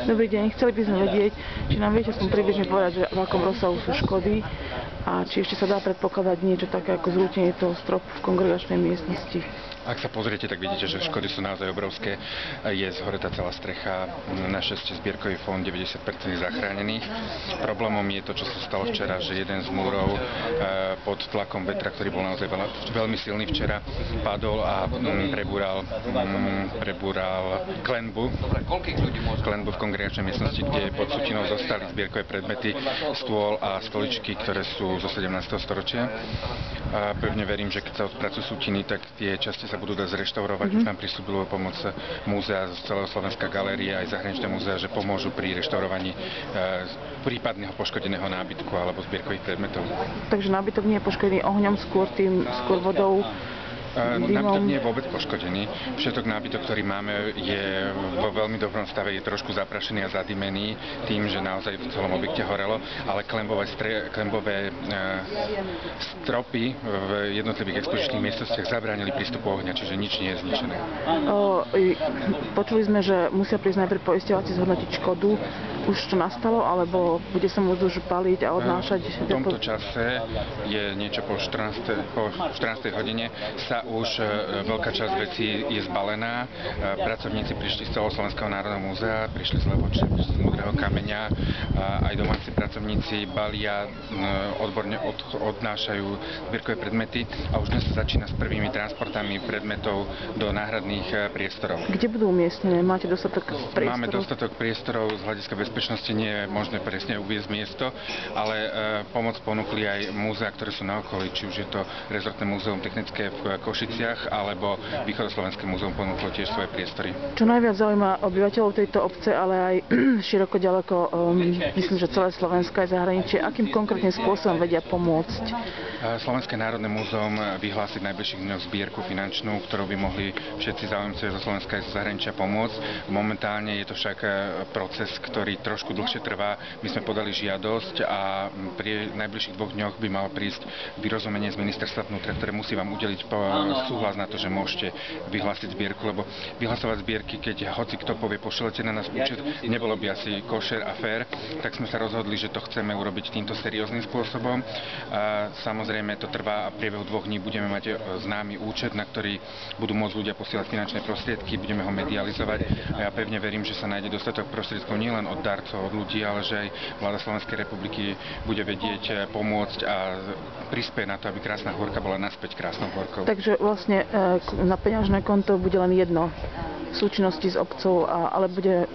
Dobrý deň, chceli by sme vedieť, či nám viete aspoň približne povedať, že v akom rozsahu sú škody a či ešte sa dá predpokladať niečo také ako zrútenie toho stropu v kongregačnej miestnosti. Ak sa pozriete, tak vidíte, že škody sú naozaj obrovské. Je zhoretá celá strecha, našťastie zbierkový fond 90% zachránených. Problémom je to, čo sa stalo včera, že jeden z múrov pod tlakom vetra, ktorý bol naozaj veľmi silný včera, padol a prebúral klenbu v kongregačnej miestnosti, kde pod sutinou zostali zbierkové predmety, stôl a stoličky, ktoré sú zo 17. storočia. Pevne verím, že keď sa odpracujú sutiny, tak tie časti sa budú dať zreštaurovať. Už nám prislúbilo pomoc múzea z celého Slovenská galéria aj zahraničné múzea, že pomôžu pri reštaurovaní prípadného poškodeného nábytku alebo zbierkových predmetov. Takže nábytok nie je poškodený ohňom, skôr vodou? Nábytok nie je vôbec poškodený. Všetok nábytok, ktorý máme, je vo veľmi dobrom stave, je trošku zaprašený a zadimený tým, že naozaj v celom objekte horelo, ale klembové stropy v jednotlivých expozičných miestnostiach zabránili prístupu ohňa, čiže nič nie je zničené. Počuli sme, že musia prísť najprv poisťovací zhodnotiť škodu. Už to nastalo, alebo bude sa môcť už paliť a odnášať? V tomto čase je niečo po 14. hodine sa už veľká časť vecí je zbalená. Pracovníci prišli z celého Slovenského národného múzea, prišli z Levoče, prišli z Modrého kameňa, aj domáci pracovníci balia, odborne odnášajú zbierkové predmety a už dnes sa začína s prvými transportami predmetov do náhradných priestorov. Kde budú umiestnené? Máte dostatok priestorov? Máme dostatok priestorov, z hľadiska bezpečnosti nie je možné presne uviesť miesto, ale pomoc ponúkli aj múzea, ktoré sú na okolí, či už je to Rezortné múzeum technické v Košiciach, alebo Východoslovenské múzeum ponúklo tiež svoje priestory. Čo najviac zaujíma obyvateľov tejto obce, ale aj široko ďaleko, myslím, že celé Slovensko aj zahraničie, akým konkrétnym spôsobom vedia pomôcť? Slovenské národné múzeum vyhlási v najbližších dňoch zbierku finančnú, ktorou by mohli všetci záujemcovia zo Slovenska aj zo zahraničia pomôcť. Momentálne je to však proces, ktorý trošku dlhšie trvá. My sme podali žiadosť a pri najbližších 2 dňoch by malo prísť vyrozumenie z ministerstva vnútra, ktoré musí vám udeliť súhlas na to, že môžete vyhlásiť zbierku, lebo vyhlasovať zbierky, keď hoci kto povie, pošlete na nás účet, nebolo by asi košer a fér, tak sme sa rozhodli, že to chceme urobiť týmto serióznym spôsobom. Samozrejme to trvá a v priebehu 2 dní budeme mať známy účet, na ktorý budú môcť ľudia posielať finančné prostriedky, budeme ho medializovať a ja pevne verím, že sa nájde dostatok prostriedkov nielen od darcov, od ľudí, ale že aj vláda Slovenskej republiky bude vedieť pomôcť a prispieť na to, aby Krásna Hôrka bola naspäť krásnou hôrkou. Takže vlastne na peňažné konto bude len jedno v súčinnosti s obcov, ale bude